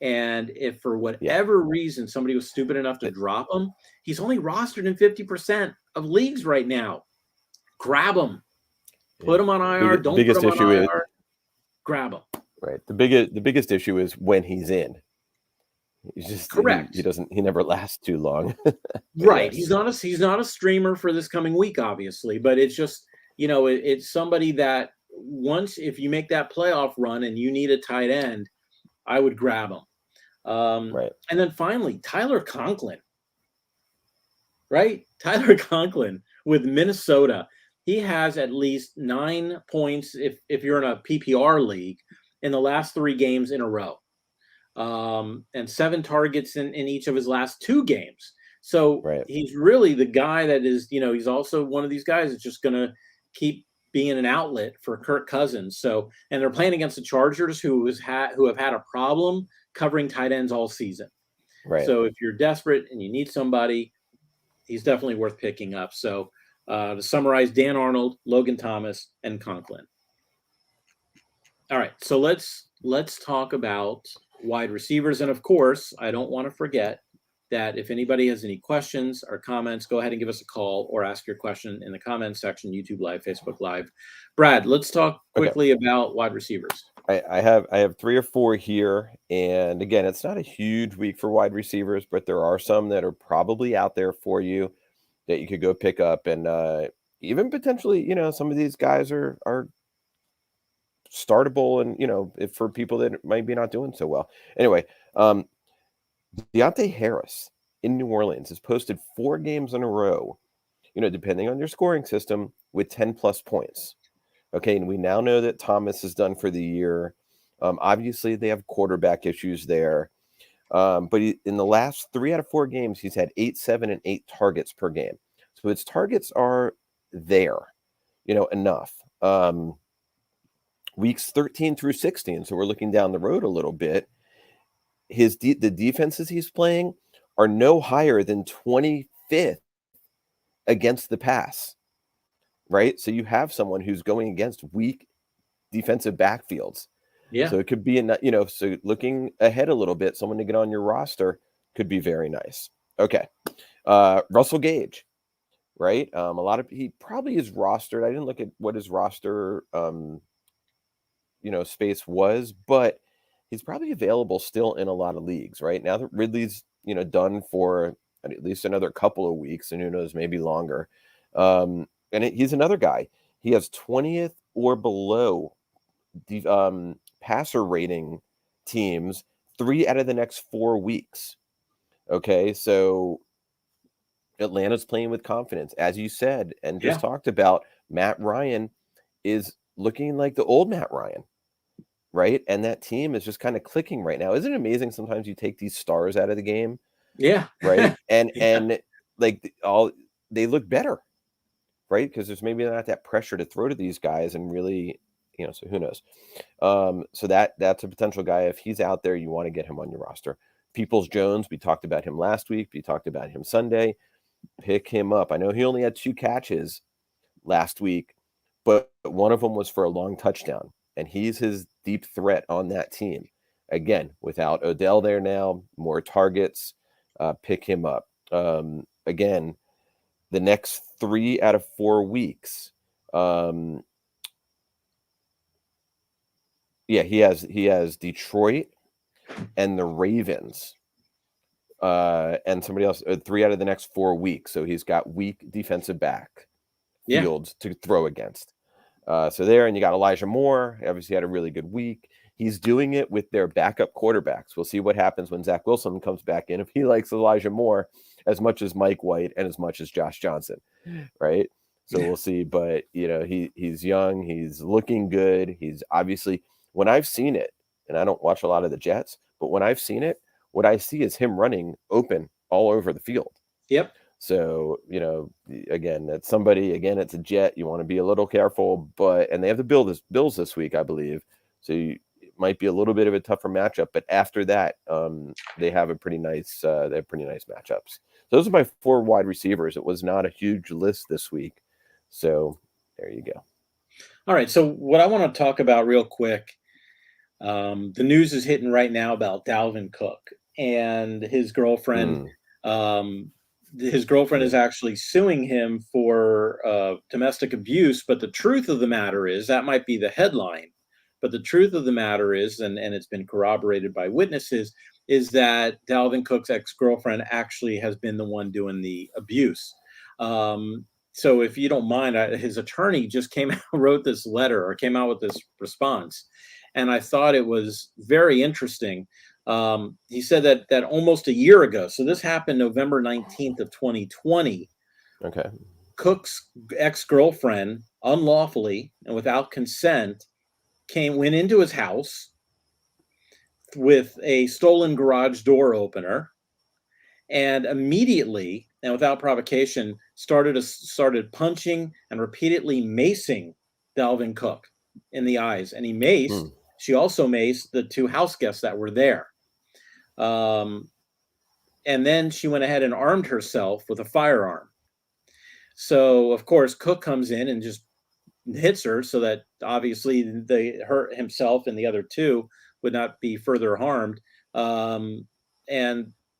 Speaker 1: And if for whatever reason somebody was stupid enough to drop him, he's only rostered in 50% of leagues right now. Grab him. Put him on IR. Don't put him on IR. Grab him.
Speaker 2: Right. The biggest issue is when he's in. He's just
Speaker 1: correct.
Speaker 2: He never lasts too long.
Speaker 1: Right. Yes. He's not a streamer for this coming week, obviously, but it's just, it's somebody that once, if you make that playoff run and you need a tight end, I would grab him. Right. And then finally, Tyler Conklin. Right? Tyler Conklin with Minnesota. He has at least 9 points if you're in a PPR league in the last 3 games in a row. And 7 targets in each of his last 2 games. So he's really the guy that is, he's also one of these guys that's just going to keep being an outlet for Kirk Cousins. So, and they're playing against the Chargers who have had a problem covering tight ends all season. Right. So if you're desperate and you need somebody, he's definitely worth picking up. So to summarize, Dan Arnold, Logan Thomas, and Conklin. All right. So let's talk about wide receivers. And of course, I don't want to forget that if anybody has any questions or comments, go ahead and give us a call or ask your question in the comments section, YouTube Live, Facebook Live. Brad, let's talk quickly about wide receivers.
Speaker 2: I have 3 or 4 here. And again, it's not a huge week for wide receivers, but there are some that are probably out there for you that you could go pick up. And even potentially, some of these guys are startable and, if for people that might be not doing so well. Anyway, Deontay Harris in New Orleans has posted 4 games in a row, depending on your scoring system, with 10-plus points. Okay, and we now know that Thomas is done for the year. Obviously, they have quarterback issues there. But in the last 3 out of 4 games, he's had 8, 7, and 8 targets per game. So his targets are there, enough. Weeks 13 through 16, so we're looking down the road a little bit. The defenses he's playing are no higher than 25th against the pass, right? So you have someone who's going against weak defensive backfields. Yeah. So it could be, so looking ahead a little bit, someone to get on your roster could be very nice. Okay. Russell Gage, right? He probably is rostered. I didn't look at what his roster, space was, but he's probably available still in a lot of leagues right now that Ridley's, done for at least another couple of weeks, and who knows, maybe longer. He's another guy. He has 20th or below the passer rating teams 3 out of the next 4 weeks. Okay, so Atlanta's playing with confidence, as you said, and just talked about. Matt Ryan is looking like the old Matt Ryan. Right. And that team is just kind of clicking right now. Isn't it amazing? Sometimes you take these stars out of the game. Yeah. Right. And they look better. Right. Because there's maybe not that pressure to throw to these guys and really, so who knows? So that's a potential guy. If he's out there, you want to get him on your roster. Peoples-Jones, we talked about him last week. We talked about him Sunday. Pick him up. I know he only had 2 catches last week, but one of them was for a long touchdown. And he's his deep threat on that team. Again, without Odell there now, more targets, pick him up. Again, the next 3 out of 4 weeks. He has Detroit and the Ravens. And somebody else, 3 out of the next 4 weeks. So he's got weak defensive back fields to throw against. So there, and you got Elijah Moore. Obviously had a really good week. He's doing it with their backup quarterbacks. We'll see what happens when Zach Wilson comes back in, if he likes Elijah Moore as much as Mike White and as much as Josh Johnson, right? So we'll see. But, he's young. He's looking good. He's obviously, when I've seen it, and I don't watch a lot of the Jets, but when I've seen it, what I see is him running open all over the field. Yep. So, again, that's somebody, it's a Jet. You want to be a little careful, and they have the Bills this week, I believe. So might be a little bit of a tougher matchup, but after that, they have a pretty nice matchups. Those are my 4 wide receivers. It was not a huge list this week, so there you go.
Speaker 1: All right. So what I want to talk about real quick, the news is hitting right now about Dalvin Cook and his girlfriend. His girlfriend is actually suing him for domestic abuse. But the truth of the matter is, that might be the headline, but the truth of the matter is, and it's been corroborated by witnesses, is that Dalvin Cook's ex-girlfriend actually has been the one doing the abuse. So if you don't mind, his attorney just wrote this letter, or came out with this response, and I thought it was very interesting. He said that almost a year ago, so this happened November 19th of 2020.
Speaker 2: Okay.
Speaker 1: Cook's ex-girlfriend, unlawfully and without consent, went into his house with a stolen garage door opener, and immediately and without provocation started punching and repeatedly macing Dalvin Cook in the eyes. And she also maced the 2 house guests that were there. And then she went ahead and armed herself with a firearm. So of course Cook comes in and just hits her, so that obviously himself and the other 2 would not be further harmed. And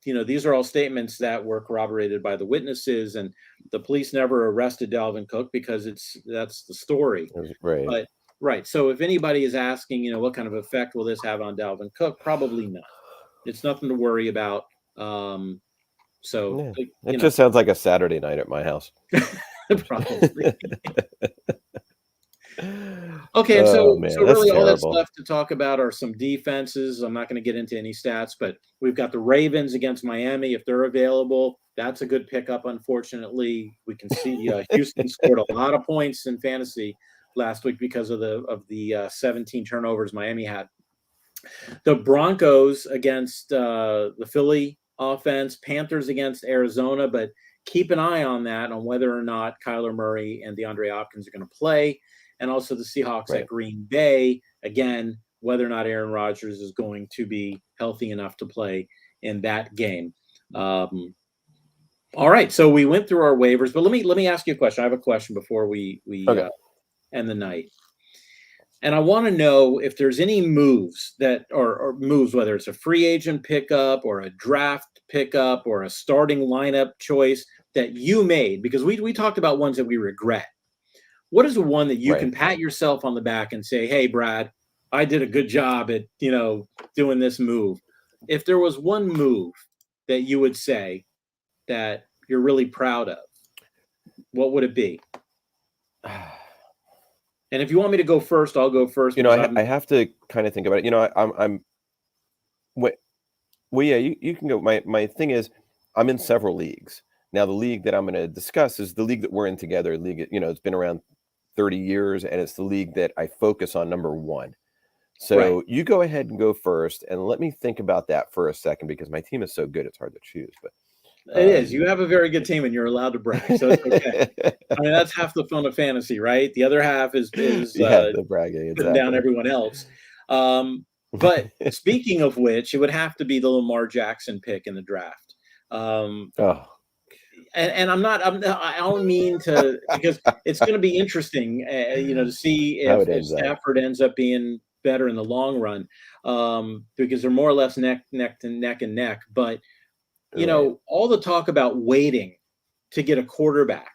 Speaker 1: these are all statements that were corroborated by the witnesses, and the police never arrested Dalvin Cook because that's the story.
Speaker 2: Right.
Speaker 1: But right. So if anybody is asking, what kind of effect will this have on Dalvin Cook? Probably none. It's nothing to worry about. It
Speaker 2: just sounds like a Saturday night at my house.
Speaker 1: Probably. Okay, so really all that's left to talk about are some defenses. I'm not going to get into any stats, but we've got the Ravens against Miami. If they're available, that's a good pickup. Unfortunately, we can see Houston scored a lot of points in fantasy last week because of the 17 turnovers Miami had. The Broncos against the Philly offense, Panthers against Arizona, but keep an eye on whether or not Kyler Murray and DeAndre Hopkins are going to play. And also the Seahawks at Green Bay, again, whether or not Aaron Rodgers is going to be healthy enough to play in that game. All right, so we went through our waivers, but let me ask you a question. I have a question before we end the night. And I want to know if there's any moves or moves, whether it's a free agent pickup or a draft pickup or a starting lineup choice that you made, because we talked about ones that we regret. What is the one that you can pat yourself on the back and say, hey, Brad, I did a good job at, doing this move? If there was one move that you would say that you're really proud of, what would it be? And if you want me to go first, I'll go first.
Speaker 2: I have to kind of think about it. You can go. My thing is, I'm in several leagues. Now, the league that I'm going to discuss is the league that we're in together. League, it's been around 30 years, and it's the league that I focus on, number 1. So you go ahead and go first, and let me think about that for a second, because my team is so good, it's hard to choose. But
Speaker 1: it is. You have a very good team, and you're allowed to brag, so it's okay. I mean, that's half the fun of fantasy, right? The other half is
Speaker 2: the bragging,
Speaker 1: putting down everyone else. But speaking of which, it would have to be the Lamar Jackson pick in the draft. And I don't mean to, because it's going to be interesting, to see if Stafford ends up being better in the long run, because they're more or less neck and neck. But, all the talk about waiting to get a quarterback,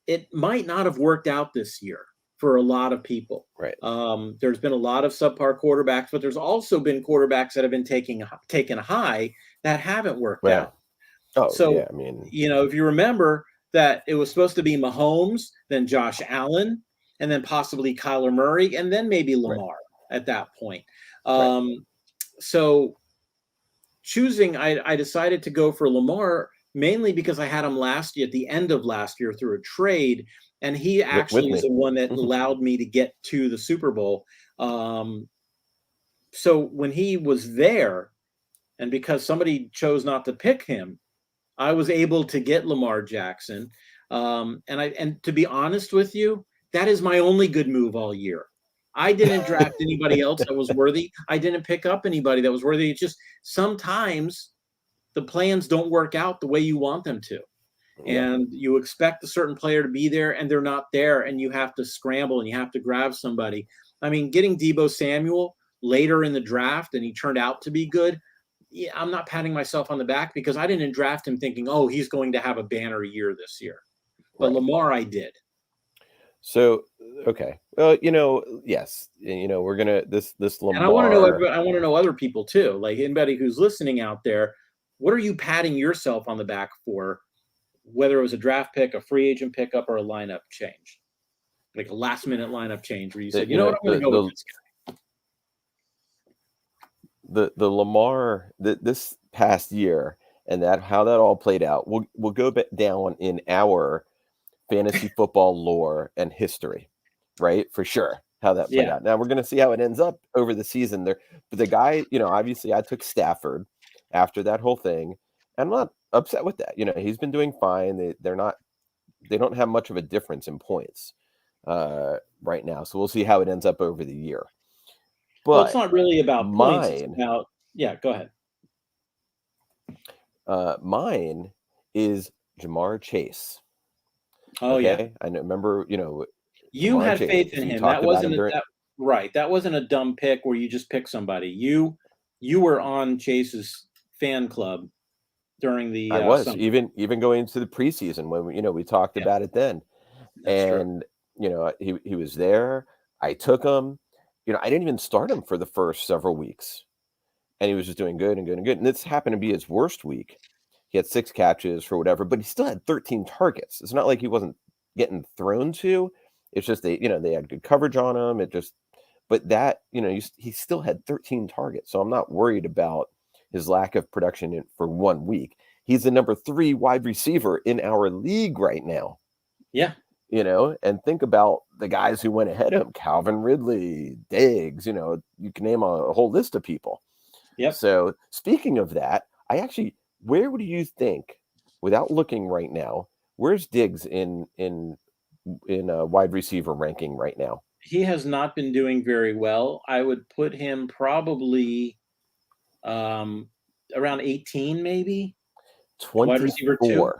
Speaker 1: it might not have worked out this year for a lot of people.
Speaker 2: Right.
Speaker 1: There's been a lot of subpar quarterbacks, but there's also been quarterbacks that have been taken high that haven't worked out.
Speaker 2: Oh,
Speaker 1: so,
Speaker 2: yeah, I mean,
Speaker 1: if you remember that it was supposed to be Mahomes, then Josh Allen, and then possibly Kyler Murray, and then maybe Lamar at that point. So I decided to go for Lamar mainly because I had him last year, at the end of last year, through a trade, and he actually is the one that allowed me to get to the Super Bowl. So when he was there, and because somebody chose not to pick him, I was able to get Lamar Jackson. And to be honest with you, that is my only good move all year. I didn't draft anybody else that was worthy. I didn't pick up anybody that was worthy. It's just sometimes the plans don't work out the way you want them to. And you expect a certain player to be there and they're not there, and you have to scramble and you have to grab somebody. I mean, getting Deebo Samuel later in the draft and he turned out to be good. Yeah, I'm not patting myself on the back because I didn't draft him thinking, oh, he's going to have a banner year this year. But
Speaker 2: Right.
Speaker 1: Lamar, I did.
Speaker 2: So, okay. Well, yes, we're going to this Lamar.
Speaker 1: And I want to know other people too. Like anybody who's listening out there, what are you patting yourself on the back for? Whether it was a draft pick, a free agent pickup, or a lineup change, like a last minute lineup change where you said, what, I'm going to go with this guy.
Speaker 2: The Lamar this past year and how that all played out, we'll go down in our fantasy football lore and history, right? For sure, how that played out. Now we're going to see how it ends up over the season there. But the guy, obviously I took Stafford after that whole thing. I'm not upset with that. He's been doing fine. They don't have much of a difference in points right now. So we'll see how it ends up over the year. But
Speaker 1: well, it's not really about points. It's about, go ahead.
Speaker 2: Mine is Jamar Chase.
Speaker 1: Oh, okay?
Speaker 2: I remember,
Speaker 1: you
Speaker 2: Jamar
Speaker 1: had
Speaker 2: Chase,
Speaker 1: faith in him. That wasn't that wasn't a dumb pick where you just pick somebody. You were on Chase's fan club during the.
Speaker 2: I was
Speaker 1: summer.
Speaker 2: even going into the preseason when we talked about it then.
Speaker 1: That's
Speaker 2: and true. He was there. I took him. I didn't even start him for the first several weeks, and he was just doing good and good and good. And this happened to be his worst week. He had 6 catches for whatever, but he still had 13 targets. It's not like he wasn't getting thrown to. It's just they had good coverage on him. But that, he still had 13 targets. So I'm not worried about his lack of production for 1 week. He's the number 3 wide receiver in our league right now.
Speaker 1: Yeah.
Speaker 2: And think about the guys who went ahead of him: Calvin Ridley, Diggs, you can name a whole list of people.
Speaker 1: Yep.
Speaker 2: So speaking of that, where would you think, without looking right now, where's Diggs in a wide receiver ranking right now?
Speaker 1: He has not been doing very well. I would put him probably around 18, maybe.
Speaker 2: 24.
Speaker 1: Wide receiver 2.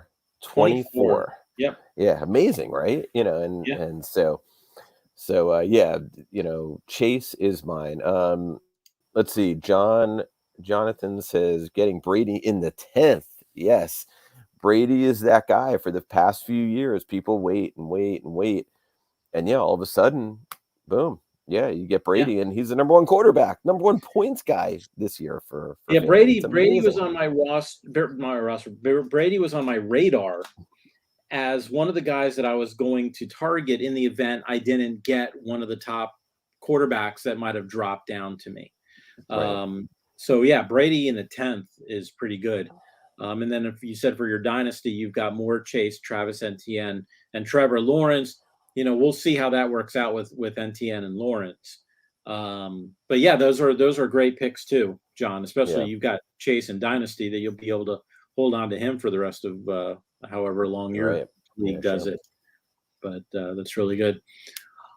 Speaker 2: 24.
Speaker 1: Yep.
Speaker 2: Yeah, amazing, right? And so Chase is mine. Let's see. Jonathan says getting Brady in the 10th. Yes. Brady is that guy. For the past few years, people wait and wait and wait. And all of a sudden, boom. Yeah, you get Brady, and he's the number 1 quarterback, number 1 points guy this year for
Speaker 1: Brady was on my roster. Brady was on my radar as one of the guys that I was going to target in the event I didn't get one of the top quarterbacks that might have dropped down to me. Right. So Brady in the 10th is pretty good. And then if you said for your dynasty, you've got more Chase, Travis Etienne, and Trevor Lawrence. We'll see how that works out with Etienne and Lawrence. But those are great picks too, John. Especially you've got Chase in dynasty that you'll be able to hold on to him for the rest of however long your league does it. But that's really good.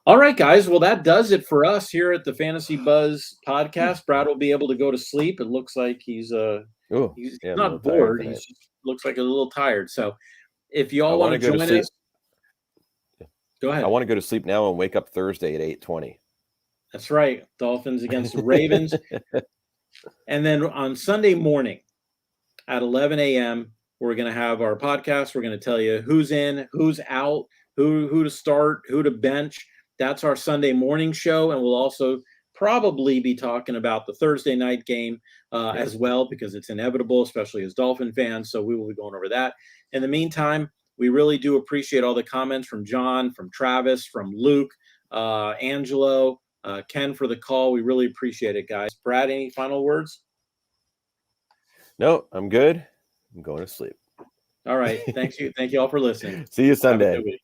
Speaker 1: All right, guys. Well, that does it for us here at the Fantasy Buzz podcast. Brad will be able to go to sleep. It looks like he's not bored. He looks like a little tired. So if you all want to join us, go ahead.
Speaker 2: I want to go to sleep now and wake up Thursday at 8:20.
Speaker 1: That's right. Dolphins against the Ravens. And then on Sunday morning at 11 a.m., we're going to have our podcast. We're going to tell you who's in, who's out, who to start, who to bench. That's our Sunday morning show. And we'll also probably be talking about the Thursday night game as well, because it's inevitable, especially as Dolphin fans. So we will be going over that. In the meantime, we really do appreciate all the comments from John, from Travis, from Luke, Angelo, Ken for the call. We really appreciate it, guys. Brad, any final words?
Speaker 2: No, I'm good. I'm going to sleep.
Speaker 1: All right. Thank you all for listening.
Speaker 2: See you Sunday.